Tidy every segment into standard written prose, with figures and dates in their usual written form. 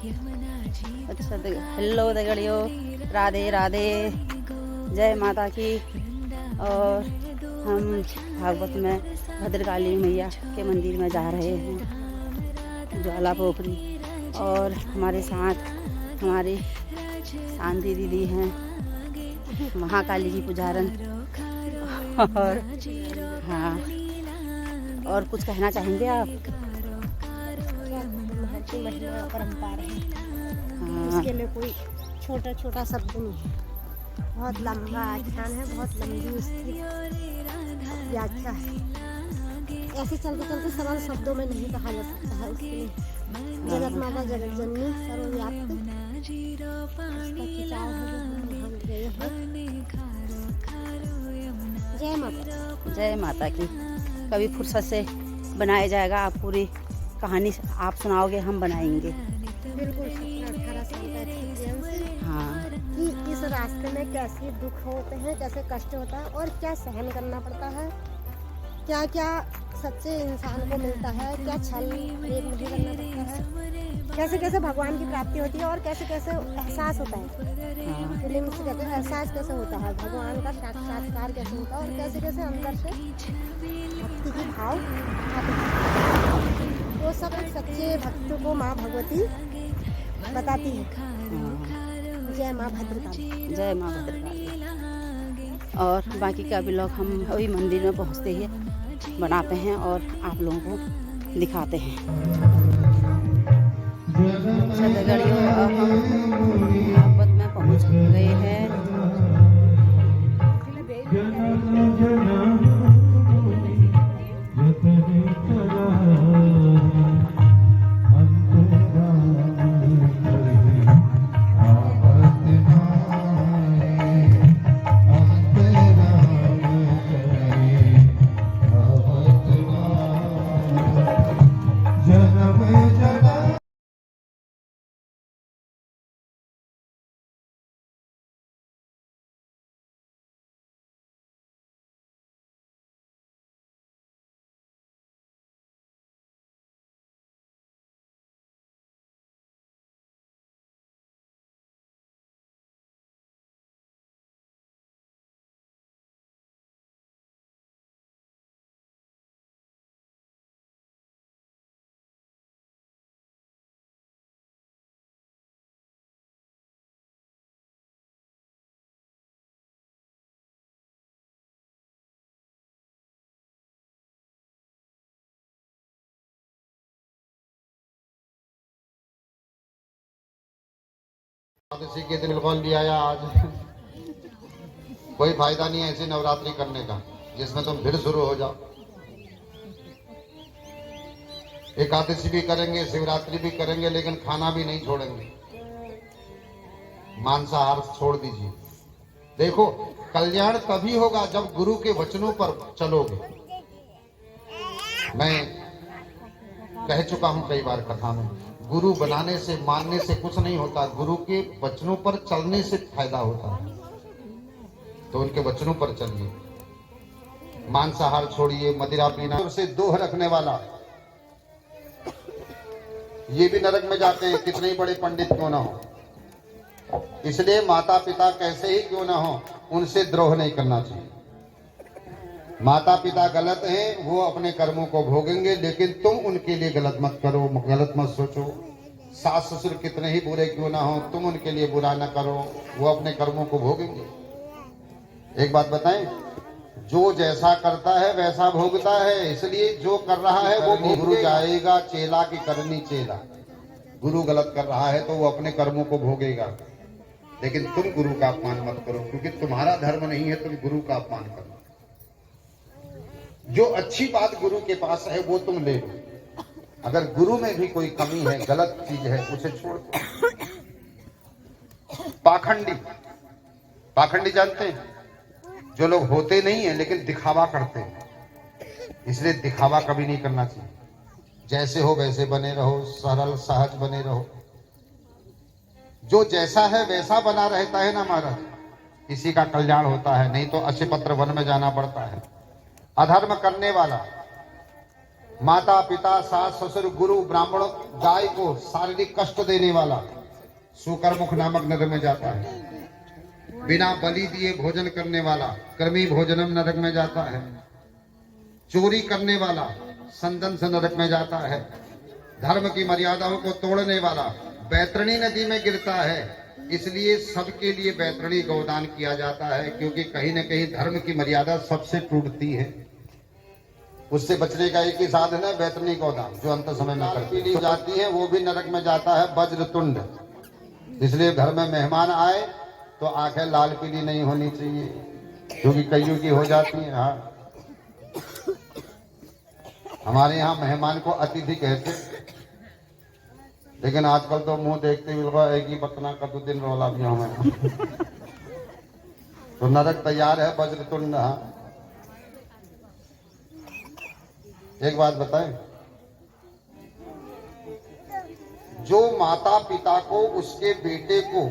अच्छा हेलो दगड़ियों, राधे राधे, जय माता की। और हम भागवत में भद्रकाली मैया के मंदिर में जा रहे हैं, ज्वाला पोखरी। और हमारे साथ हमारी शांति दीदी हैं, महाकाली की पुजारन। और हाँ, और कुछ कहना चाहेंगे आप? महिला परंपरा है, हाँ, इसके लिए कोई छोटा छोटा शब्द नहीं है, बहुत लंबा आख्यान है, बहुत लंबी उसकी व्याख्या है। ऐसे चलते चलते सरल शब्दों में नहीं कहा जा सकता है। उसके लिए जगत माता जगत जननी सर्वव्याप्त उसका खिंचाव है जो हम गए हैं। जय माता, जय माता की। कभी फुर्सत से बनाया जाएगा, आप पूरी कहानी आप सुनाओगे, हम बनाएंगे। बिल्कुल 18 साल का एक्सपीरियंस। हाँ, कि इस रास्ते में कैसे दुख होते हैं, कैसे कष्ट होता है और क्या सहन करना पड़ता है, क्या क्या सच्चे इंसान को मिलता है, क्या छल प्रेम नहीं करना पड़ता है, कैसे कैसे भगवान की प्राप्ति होती है और कैसे कैसे एहसास होता है। फीलिंग से कहते हैं, एहसास कैसे होता है, भगवान का साक्षात्कार कैसे होता है और कैसे कैसे अंदर से भक्ति की भाव आते हैं। वो सब एक सच्चे भक्त को माँ भगवती बताती है। जय माँ भद्रकाली, जय माँ भद्रकाली। और बाकी का ब्लॉग हम अभी मंदिर में पहुँचते ही बनाते हैं और आप लोगों को दिखाते हैं। अच्छा दगड़ियों, अब हम भागवत में पहुँच गए हैं। किसी के दिल कौन लिया आया आज। कोई फायदा नहीं है ऐसे नवरात्रि करने का जिसमें तुम फिर शुरू हो जाओ। एकादशी भी करेंगे, शिवरात्रि भी करेंगे, लेकिन खाना भी नहीं छोड़ेंगे, मांसाहार छोड़ दीजिए। देखो, कल्याण तभी होगा जब गुरु के वचनों पर चलोगे। मैं कह चुका हूं कई बार कथा में, गुरु बनाने से मानने से कुछ नहीं होता, गुरु के वचनों पर चलने से फायदा होता है। तो उनके वचनों पर चलिए, मांसाहार छोड़िए, मदिरा पीना से दोह रखने वाला ये भी नरक में जाते हैं, कितने ही बड़े पंडित क्यों ना हो। इसलिए माता पिता कैसे ही क्यों ना हो, उनसे द्रोह नहीं करना चाहिए। माता पिता गलत हैं, वो अपने कर्मों को भोगेंगे, लेकिन तुम उनके लिए गलत मत करो, गलत मत सोचो। सास ससुर कितने ही बुरे क्यों ना हो, तुम उनके लिए बुरा ना करो, वो अपने कर्मों को भोगेंगे। एक बात बताएं, जो जैसा करता है वैसा भोगता है। इसलिए जो कर रहा है वो गुरु जाएगा, चेला की करनी चेला। गुरु गलत कर रहा है तो वो अपने कर्मों को भोगेगा, लेकिन तुम गुरु का अपमान मत करो, क्योंकि तुम्हारा धर्म नहीं है तुम गुरु का अपमान करो। जो अच्छी बात गुरु के पास है वो तुम ले लो, अगर गुरु में भी कोई कमी है, गलत चीज है, उसे छोड़ दो। पाखंडी, पाखंडी जानते हैं, जो लोग होते नहीं है लेकिन दिखावा करते हैं। इसलिए दिखावा कभी नहीं करना चाहिए। जैसे हो वैसे बने रहो, सरल सहज बने रहो। जो जैसा है वैसा बना रहता है ना महाराज, इसी का कल्याण होता है। नहीं तो अक्षय पत्र वन में जाना पड़ता है। अधर्म करने वाला माता पिता सास ससुर गुरु ब्राह्मण गाय को शारीरिक कष्ट देने वाला सुकर्मुख नामक नरक में जाता है। बिना बलि दिए भोजन करने वाला कर्मी भोजनम नरक में जाता है। चोरी करने वाला संदन से नरक में जाता है। धर्म की मर्यादाओं को तोड़ने वाला बैतरणी नदी में गिरता है। इसलिए सबके लिए बैतरणी गोदान किया जाता है, क्योंकि कहीं न कहीं धर्म की मर्यादा सबसे टूटती है। उससे बचने का एक ही साधन है बैतरणी गोदान, जो अंत समय में करती ली जाती है वो भी नरक में जाता है वज्रतुंड। इसलिए घर में मेहमान आए तो आंखें लाल पीली नहीं होनी चाहिए, क्योंकि कईयों की हो जाती है। हाँ, हमारे यहाँ मेहमान को अतिथि कहते, लेकिन आजकल तो मुंह देखते हुए एक ही बतना का 2 दिन रोला भी हमें। तो नरक तैयार है वज्रतुंड। हाँ, एक बात बताएं, जो माता पिता को उसके बेटे को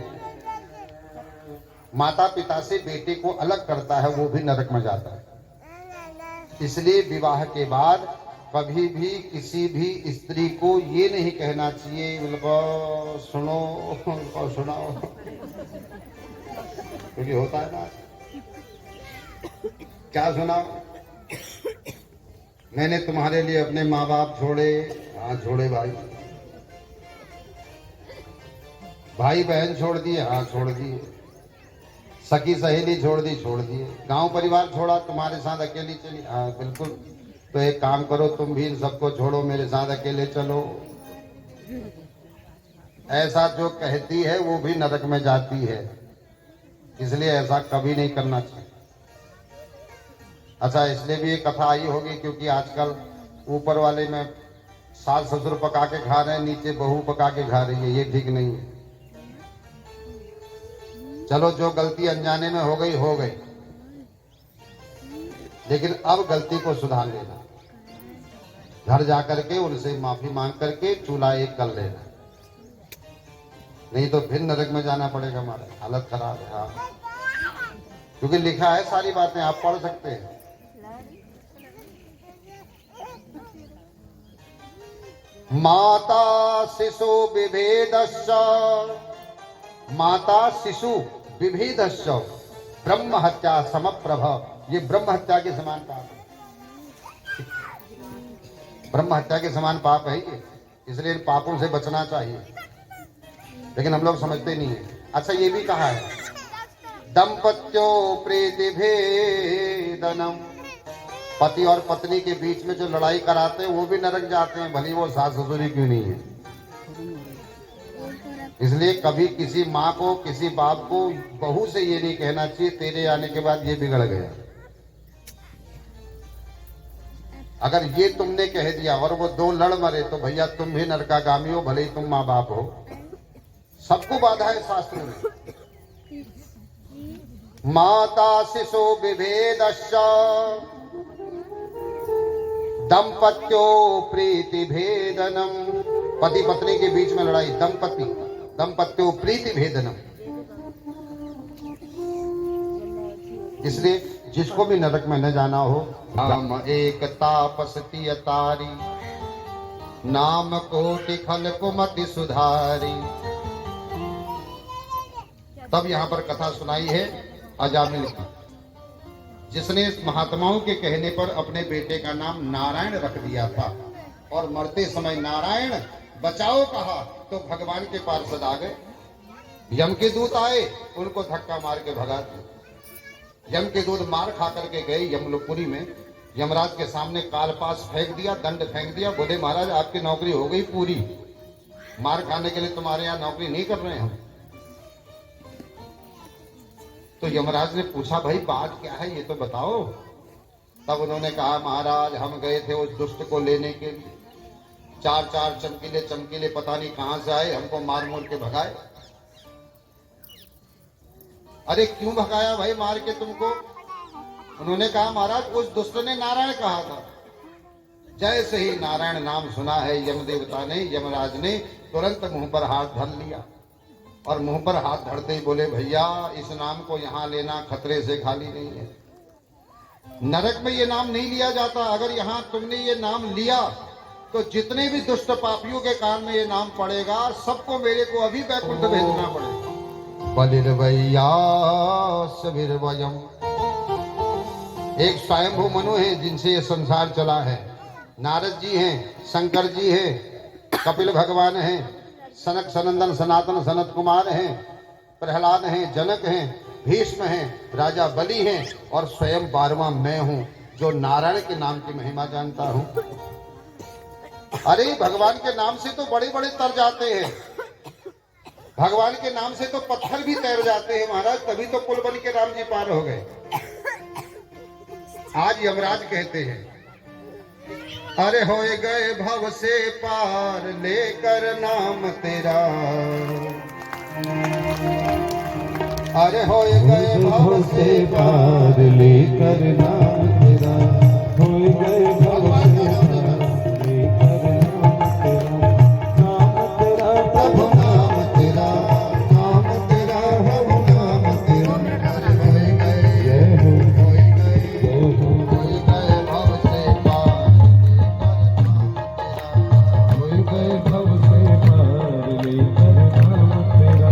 माता पिता से बेटे को अलग करता है वो भी नरक में जाता है। इसलिए विवाह के बाद कभी भी किसी भी स्त्री को ये नहीं कहना चाहिए उनको सुनो उनको सुनाओ, क्योंकि होता है ना, क्या सुनाओ, मैंने तुम्हारे लिए अपने माँ बाप छोड़े। हाँ छोड़े भाई, भाई बहन छोड़ दिए। हाँ छोड़ दिए, सखी सहेली छोड़ दी, छोड़ दिए, गांव परिवार छोड़ा, तुम्हारे साथ अकेली चली। हाँ बिल्कुल, तो एक काम करो, तुम भी इन सबको छोड़ो, मेरे साथ अकेले चलो। ऐसा जो कहती है वो भी नरक में जाती है। इसलिए ऐसा कभी नहीं करना चाहिए। अच्छा, इसलिए भी एक कथा आई होगी, क्योंकि आजकल ऊपर वाले में सास ससुर पका के खा रहे हैं, नीचे बहू पका के खा रही है, ये ठीक नहीं है। चलो जो गलती अनजाने में हो गई, लेकिन अब गलती को सुधार लेना, घर जाकर के उनसे माफी मांग करके चूल्हा एक कर लेना, नहीं तो फिर नरक में जाना पड़ेगा। हमारा हालत खराब है। हाँ, क्योंकि लिखा है, सारी बातें आप पढ़ सकते हैं। माता शिशु विभेदश्च, माता शिशु विभेदश्च ब्रह्म हत्या समप्रभ। ये ब्रह्म हत्या के समान पाप है, ब्रह्म हत्या के समान पाप है ये। इसलिए इन पापों से बचना चाहिए, लेकिन हम लोग समझते नहीं है। अच्छा, ये भी कहा है दंपत्यो प्रीति भेदनम, पति और पत्नी के बीच में जो लड़ाई कराते हैं वो भी नरक जाते हैं, भली वो सास ससुरी क्यों नहीं है। इसलिए कभी किसी माँ को किसी बाप को बहू से ये नहीं कहना चाहिए तेरे आने के बाद ये बिगड़ गया। अगर ये तुमने कह दिया और वो 2 लड़ मरे तो भैया तुम भी नरकागामी हो, भले ही तुम माँ बाप हो। सबको बाधा है शास्त्रों में। माता शिशु विभेदश्च दंपत्यो प्रीति भेदनम, पति पत्नी के बीच में लड़ाई, दंपत्यो प्रीति भेदनम। इसलिए जिसको भी नरक में न जाना हो, हम एक तापसती अतारी, नाम कोटि खल कुमति सुधारी। तब यहाँ पर कथा सुनाई है अजामिल की, जिसने महात्माओं के कहने पर अपने बेटे का नाम नारायण रख दिया था, और मरते समय नारायण बचाओ कहा तो भगवान के पार्षद आ गए। यम के दूत आए, उनको धक्का मार के भगा दिया। यम के दूत मार खा करके गए यमलोकपुरी में, यमराज के सामने कालपास फेंक दिया, दंड फेंक दिया, बोले महाराज आपकी नौकरी हो गई पूरी, मार खाने के लिए तुम्हारे यहाँ नौकरी नहीं कर रहे हम। तो यमराज ने पूछा भाई बात क्या है ये तो बताओ। तब उन्होंने कहा महाराज हम गए थे उस दुष्ट को लेने के लिए, 4 चमकीले पता नहीं कहां से आए, हमको मार मोर के भगाए। अरे क्यों भगाया भाई मार के तुमको? उन्होंने कहा महाराज उस दुष्ट ने नारायण कहा था। जैसे ही नारायण नाम सुना है यम देवता ने, यमराज ने तुरंत मुंह पर हाथ धर लिया, और मुंह पर हाथ धरते ही बोले भैया इस नाम को यहाँ लेना खतरे से खाली नहीं है। नरक में ये नाम नहीं लिया जाता। अगर यहाँ तुमने ये नाम लिया तो जितने भी दुष्ट पापियों के कान में ये नाम पड़ेगा, सबको मेरे को अभी बैकुंठ भेजना पड़ेगा। बलिर्वैया सविर्वयम्। एक स्वयंभू मनु है जिनसे ये संसार चला है। नारद जी हैं, शंकर जी हैं, कपिल भगवान हैं, सनक सनंदन सनातन सनत कुमार हैं, प्रहलाद हैं, जनक हैं, भीष्म हैं, राजा बलि हैं और स्वयं 12वां मैं हूं जो नारायण के नाम की महिमा जानता हूं। अरे भगवान के नाम से तो बड़े बड़े तर जाते हैं, भगवान के नाम से तो पत्थर भी तैर जाते हैं महाराज, तभी तो पुल बन के राम जी पार हो गए। आज यमराज कहते हैं अरे होए गए भव से पार लेकर नाम तेरा, अरे होए गए भव से पार लेकर नाम तेरा, होए गए भव से पार लेकर नाम तेरा, नाम तेरा प्रभु नाम तेरा, नाम तेरा प्रभु नाम तेरा, होए गए जय हो, होए गए भव से पार लेकर नाम तेरा, होए गए भव से पार लेकर नाम तेरा।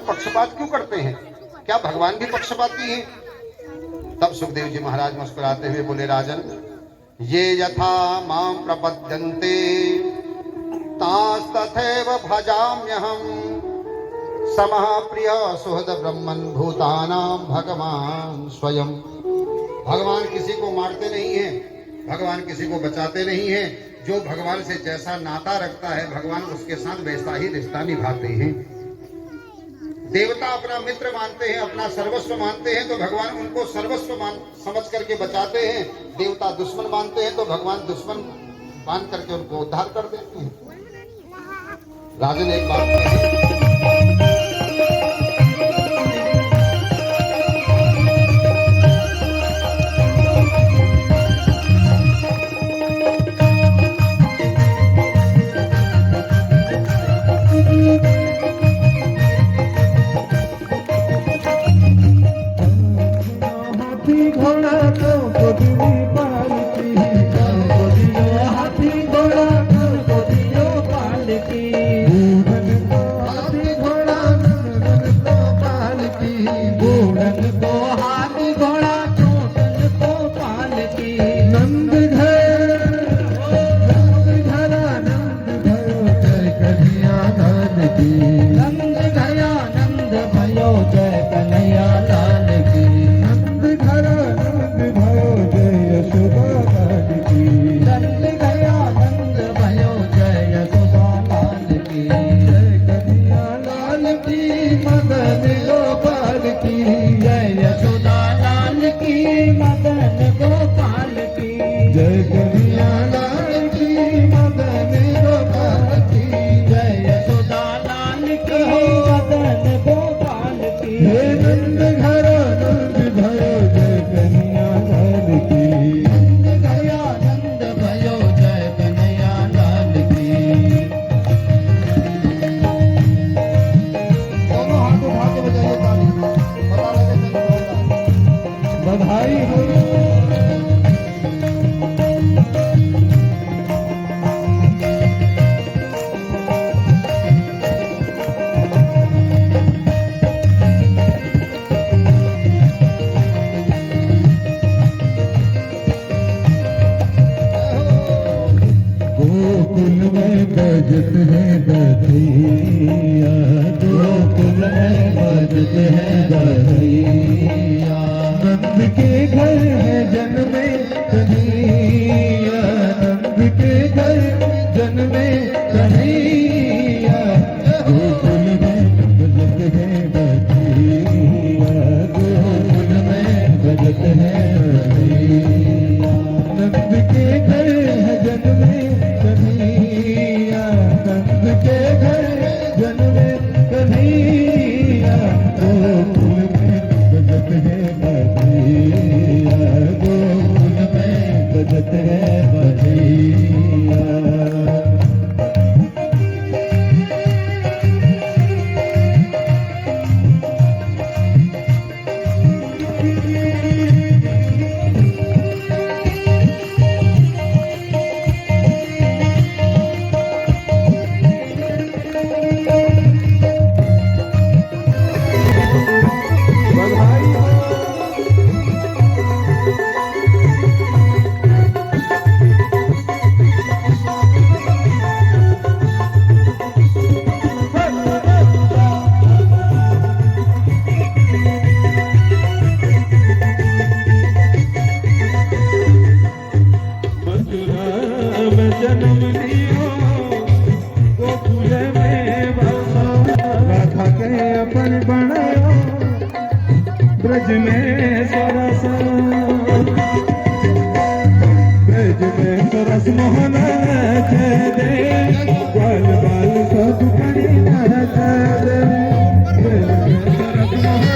पक्षपात क्यों करते हैं? क्या भगवान भी पक्षपाती हैं? तब सुखदेव जी महाराज मुस्कुराते हुए बोले, राजन ये यथा मां प्रपद्यन्ते तास्तथैव भजाम्यहम् समः प्रिय सुहृद ब्रह्मन् भूतानां भगवान स्वयं। भगवान किसी को मारते नहीं हैं, भगवान किसी को बचाते नहीं हैं। जो भगवान से जैसा नाता रखता है भगवान उसके साथ वैसा ही रिश्ता निभाते हैं। देवता अपना मित्र मानते हैं, अपना सर्वस्व मानते हैं तो भगवान उनको सर्वस्व समझ करके बचाते हैं। देवता दुश्मन मानते हैं तो भगवान दुश्मन मान करके उनको उद्धार कर देते हैं। राजन एक बात कही, नंद भयो जय कन्हैया लाल की, नंद घर बजत है बधैया, गोकुल में बजत है बधैया। नंद के घर है जन्मे कन्हैया, नंद के घर जन्मे कन्हैया। गोकुल में बजत है बधैया, गोकुल में बजत है बधैया। नंद के घर है जन्मे कन्हैया, नंद के घर जन्मे कन्हैया। गोकुल में बजत है बधैया, गोकुल में बजत है बधैया। जन्म लियो गोकुल में बसो, राधा के अपन बनायो ब्रज में सरस, ब्रज में सरस मोहन नाचे दे, ग्वाल बाल सब कड़ी नाचे दे, ब्रज में सरस मोहन।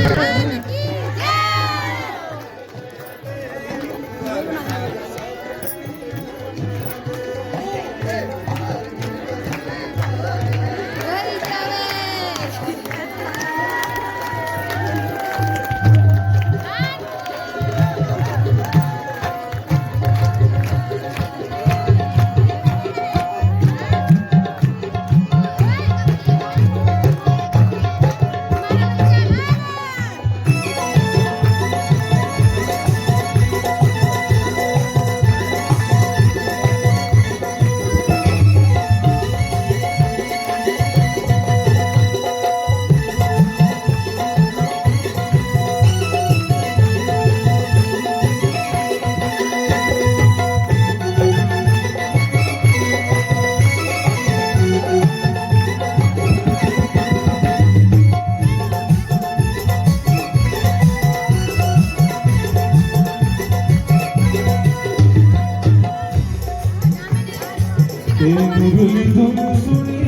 मुरली धुन सुनी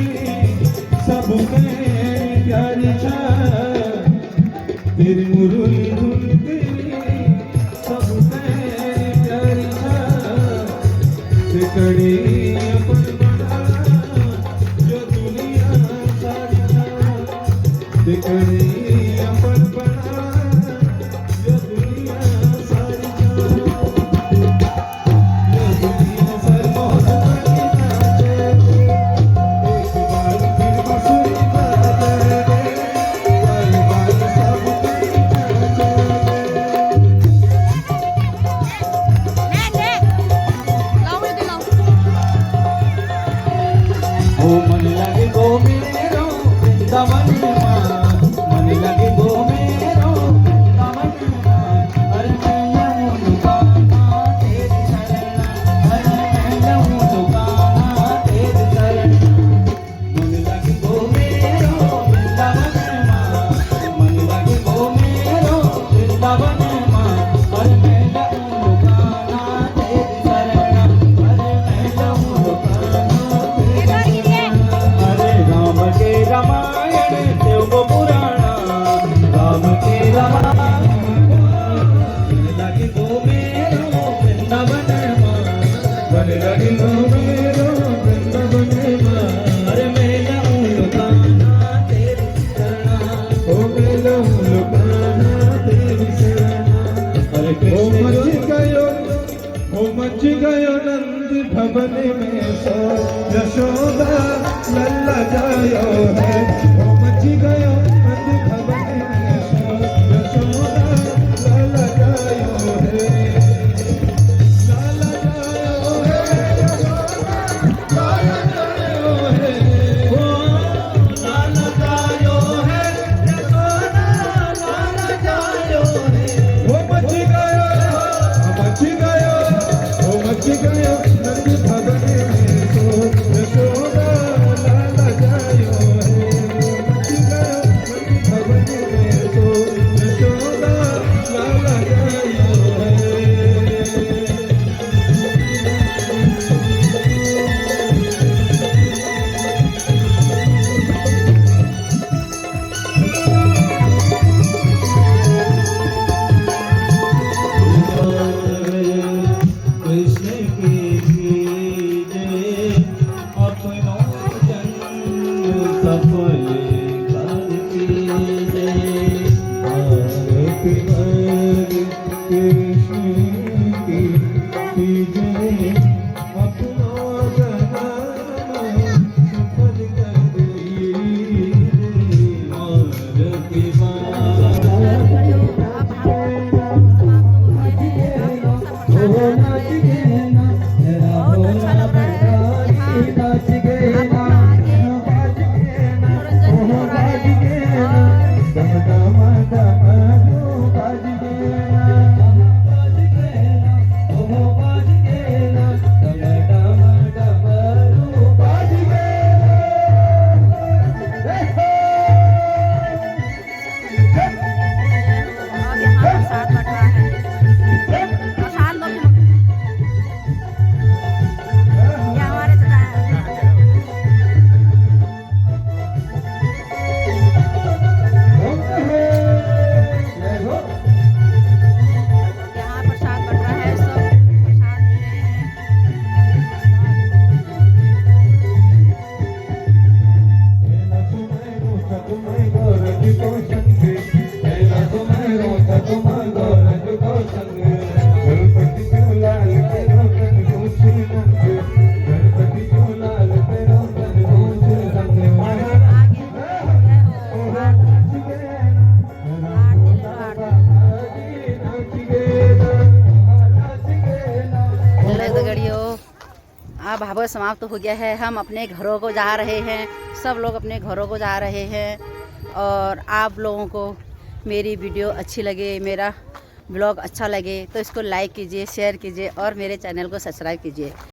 सब में प्यारी छा, तेरी मुरली धुन तेरी सब में प्यारी छा। कड़ी अपन बना जो दुनिया सारी छा, कड़ी अपन बना जो दुनिया सारी छा। जो दुनिया सारी बहुत मन लगे गो मेरो वृंदावन में, मन लगे गो मेरो वृंदावन में। अरे मैं हूँ दुकाना तेरी शरण, अरे मैं हूँ दुकाना तेरी शरण। मन लगे गो मेरो वृंदावन में, मन लगे गो मेरो वृंदावन में। अरे मैं हूँ दुकाना तेरी शरण, अरे मैं हूँ दुकाना तेरी शरण। राम के रामायण देव को पुराना, राम के रामायण लगे गो मेरो वृंदावन माँ, बन लगे गो मेरो वृंदावन माँ। अरे मैं जाऊँ लुकाना तेरी शरणा, ओ मैं जाऊँ लुकाना तेरी शरणा। अरे मच गयो नंद भवन में सो, यशोदा लल्ला जायो है। ओ मच गयो नंद भवन में सो, यशोदा लल्ला जायो है। लाला जायो है, यशोदा लाला जायो है। अब भागवत समाप्त हो गया है। हम अपने घरों को जा रहे हैं, सब लोग अपने घरों को जा रहे हैं। और आप लोगों को मेरी वीडियो अच्छी लगे, मेरा ब्लॉग अच्छा लगे तो इसको लाइक कीजिए, शेयर कीजिए और मेरे चैनल को सब्सक्राइब कीजिए।